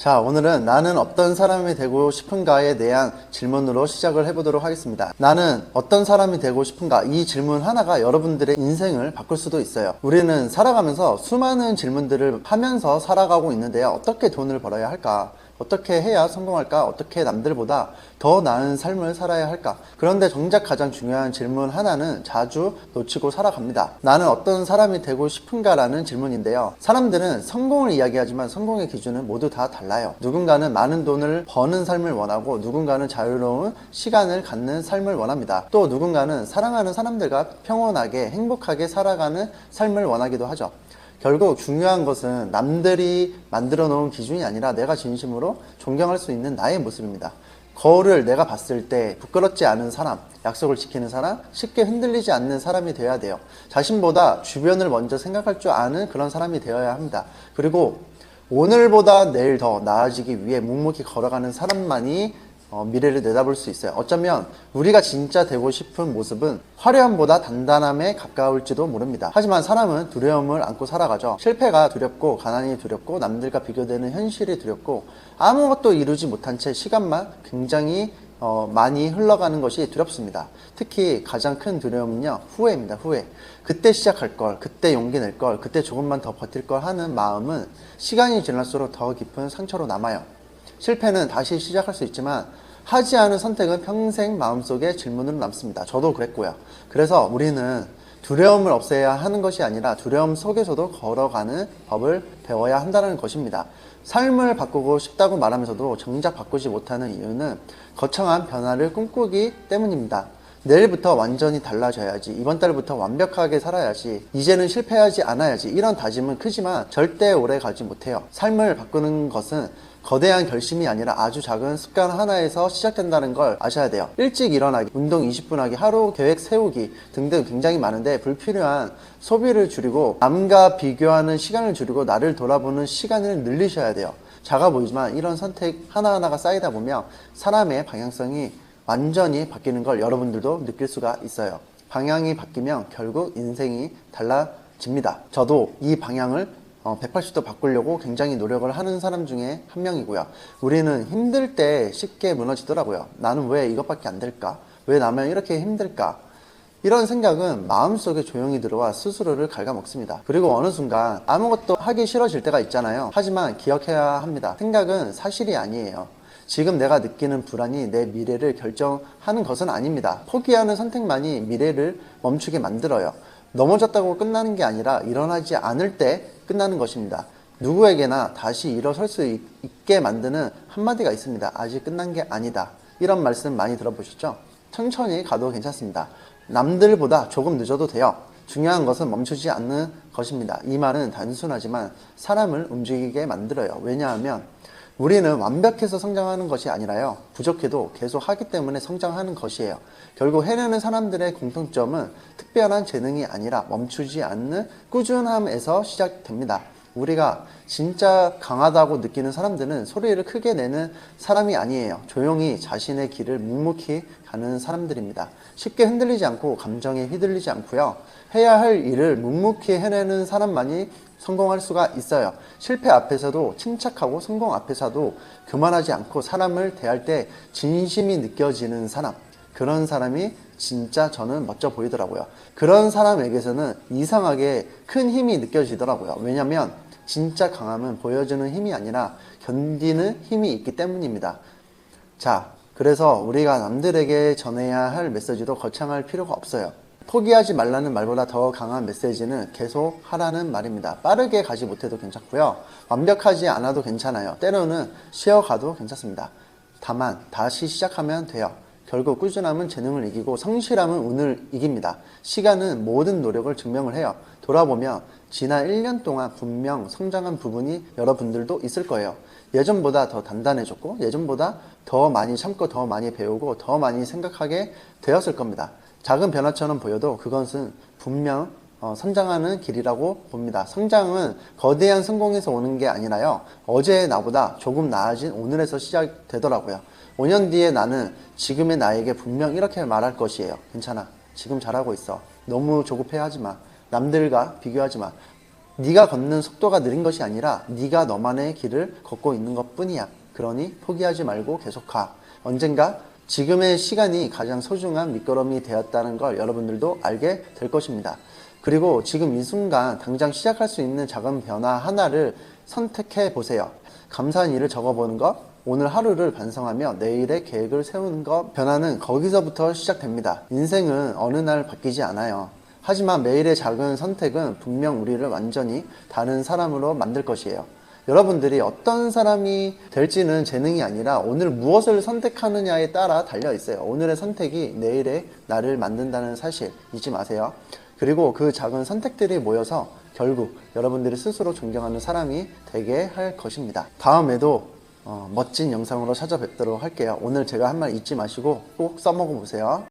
자, 오늘은 나는 어떤 사람이 되고 싶은가에 대한 질문으로 시작을 해보도록 하겠습니다. 나는 어떤 사람이 되고 싶은가? 이 질문 하나가 여러분들의 인생을 바꿀 수도 있어요. 우리는 살아가면서 수많은 질문들을 하면서 살아가고 있는데요. 어떻게 돈을 벌어야 할까? 어떻게 해야 성공할까? 어떻게 남들보다 더 나은 삶을 살아야 할까? 그런데 정작 가장 중요한 질문 하나는 자주 놓치고 살아갑니다. 나는 어떤 사람이 되고 싶은가? 라는 질문인데요. 사람들은 성공을 이야기하지만 성공의 기준은 모두 다 달라요. 누군가는 많은 돈을 버는 삶을 원하고, 누군가는 자유로운 시간을 갖는 삶을 원합니다. 또 누군가는 사랑하는 사람들과 평온하게 행복하게 살아가는 삶을 원하기도 하죠. 결국 중요한 것은 남들이 만들어 놓은 기준이 아니라 내가 진심으로 존경할 수 있는 나의 모습입니다. 거울을 내가 봤을 때 부끄럽지 않은 사람, 약속을 지키는 사람, 쉽게 흔들리지 않는 사람이 되어야 돼요. 자신보다 주변을 먼저 생각할 줄 아는 그런 사람이 되어야 합니다. 그리고 오늘보다 내일 더 나아지기 위해 묵묵히 걸어가는 사람만이 미래를 내다볼 수 있어요. 어쩌면 우리가 진짜 되고 싶은 모습은 화려함보다 단단함에 가까울지도 모릅니다. 하지만 사람은 두려움을 안고 살아가죠. 실패가 두렵고, 가난이 두렵고, 남들과 비교되는 현실이 두렵고, 아무것도 이루지 못한 채 시간만 굉장히 많이 흘러가는 것이 두렵습니다. 특히 가장 큰 두려움은요, 후회입니다. 후회. 그때 시작할 걸, 그때 용기 낼 걸, 그때 조금만 더 버틸 걸 하는 마음은 시간이 지날수록 더 깊은 상처로 남아요. 실패는 다시 시작할 수 있지만 하지 않은 선택은 평생 마음속에 질문으로 남습니다. 저도 그랬고요. 그래서 우리는 두려움을 없애야 하는 것이 아니라 두려움 속에서도 걸어가는 법을 배워야 한다는 것입니다. 삶을 바꾸고 싶다고 말하면서도 정작 바꾸지 못하는 이유는 거창한 변화를 꿈꾸기 때문입니다. 내일부터 완전히 달라져야지, 이번 달부터 완벽하게 살아야지, 이제는 실패하지 않아야지, 이런 다짐은 크지만 절대 오래 가지 못해요. 삶을 바꾸는 것은 거대한 결심이 아니라 아주 작은 습관 하나에서 시작된다는 걸 아셔야 돼요. 일찍 일어나기, 운동 20분 하기, 하루 계획 세우기 등등 굉장히 많은데, 불필요한 소비를 줄이고 남과 비교하는 시간을 줄이고 나를 돌아보는 시간을 늘리셔야 돼요. 작아 보이지만 이런 선택 하나하나가 쌓이다 보면 사람의 방향성이 완전히 바뀌는 걸 여러분들도 느낄 수가 있어요. 방향이 바뀌면 결국 인생이 달라집니다. 저도 이 방향을 180도 바꾸려고 굉장히 노력을 하는 사람 중에 한 명이고요. 우리는 힘들 때 쉽게 무너지더라고요. 나는 왜 이것밖에 안 될까? 왜 나면 이렇게 힘들까? 이런 생각은 마음속에 조용히 들어와 스스로를 갉아먹습니다. 그리고 어느 순간 아무것도 하기 싫어질 때가 있잖아요. 하지만 기억해야 합니다. 생각은 사실이 아니에요. 지금 내가 느끼는 불안이 내 미래를 결정하는 것은 아닙니다. 포기하는 선택만이 미래를 멈추게 만들어요. 넘어졌다고 끝나는 게 아니라 일어나지 않을 때 끝나는 것입니다. 누구에게나 다시 일어설 수 있게 만드는 한마디가 있습니다. 아직 끝난 게 아니다. 이런 말씀 많이 들어보셨죠? 천천히 가도 괜찮습니다. 남들보다 조금 늦어도 돼요. 중요한 것은 멈추지 않는 것입니다. 이 말은 단순하지만 사람을 움직이게 만들어요. 왜냐하면 우리는 완벽해서 성장하는 것이 아니라요, 부족해도 계속 하기 때문에 성장하는 것이에요. 결국 해내는 사람들의 공통점은 특별한 재능이 아니라 멈추지 않는 꾸준함에서 시작됩니다. 우리가 진짜 강하다고 느끼는 사람들은 소리를 크게 내는 사람이 아니에요. 조용히 자신의 길을 묵묵히 가는 사람들입니다. 쉽게 흔들리지 않고 감정에 휘둘리지 않고요, 해야 할 일을 묵묵히 해내는 사람만이 성공할 수가 있어요. 실패 앞에서도 침착하고 성공 앞에서도 교만하지 않고 사람을 대할 때 진심이 느껴지는 사람, 그런 사람이 진짜 저는 멋져 보이더라고요. 그런 사람에게서는 이상하게 큰 힘이 느껴지더라고요. 왜냐면 진짜 강함은 보여주는 힘이 아니라 견디는 힘이 있기 때문입니다. 자, 그래서 우리가 남들에게 전해야 할 메시지도 거창할 필요가 없어요. 포기하지 말라는 말보다 더 강한 메시지는 계속 하라는 말입니다. 빠르게 가지 못해도 괜찮고요, 완벽하지 않아도 괜찮아요. 때로는 쉬어가도 괜찮습니다. 다만 다시 시작하면 돼요. 결국 꾸준함은 재능을 이기고 성실함은 운을 이깁니다. 시간은 모든 노력을 증명을 해요. 돌아보면 지난 1년 동안 분명 성장한 부분이 여러분들도 있을 거예요. 예전보다 더 단단해졌고, 예전보다 더 많이 참고, 더 많이 배우고, 더 많이 생각하게 되었을 겁니다. 작은 변화처럼 보여도 그것은 분명 성장하는 길이라고 봅니다. 성장은 거대한 성공에서 오는 게 아니라요, 어제의 나보다 조금 나아진 오늘에서 시작되더라고요. 5년 뒤에 나는 지금의 나에게 분명 이렇게 말할 것이에요. 괜찮아. 지금 잘하고 있어. 너무 조급해하지 마. 남들과 비교하지 마. 네가 걷는 속도가 느린 것이 아니라 네가 너만의 길을 걷고 있는 것뿐이야. 그러니 포기하지 말고 계속 가. 언젠가 지금의 시간이 가장 소중한 밑거름이 되었다는 걸 여러분들도 알게 될 것입니다. 그리고 지금 이 순간 당장 시작할 수 있는 작은 변화 하나를 선택해 보세요. 감사한 일을 적어보는 것, 오늘 하루를 반성하며 내일의 계획을 세우는 것, 변화는 거기서부터 시작됩니다. 인생은 어느 날 바뀌지 않아요. 하지만 매일의 작은 선택은 분명 우리를 완전히 다른 사람으로 만들 것이에요. 여러분들이 어떤 사람이 될지는 재능이 아니라 오늘 무엇을 선택하느냐에 따라 달려 있어요. 오늘의 선택이 내일의 나를 만든다는 사실 잊지 마세요. 그리고 그 작은 선택들이 모여서 결국 여러분들이 스스로 존경하는 사람이 되게 할 것입니다. 다음에도 멋진 영상으로 찾아뵙도록 할게요. 오늘 제가 한 말 잊지 마시고 꼭 써먹어 보세요.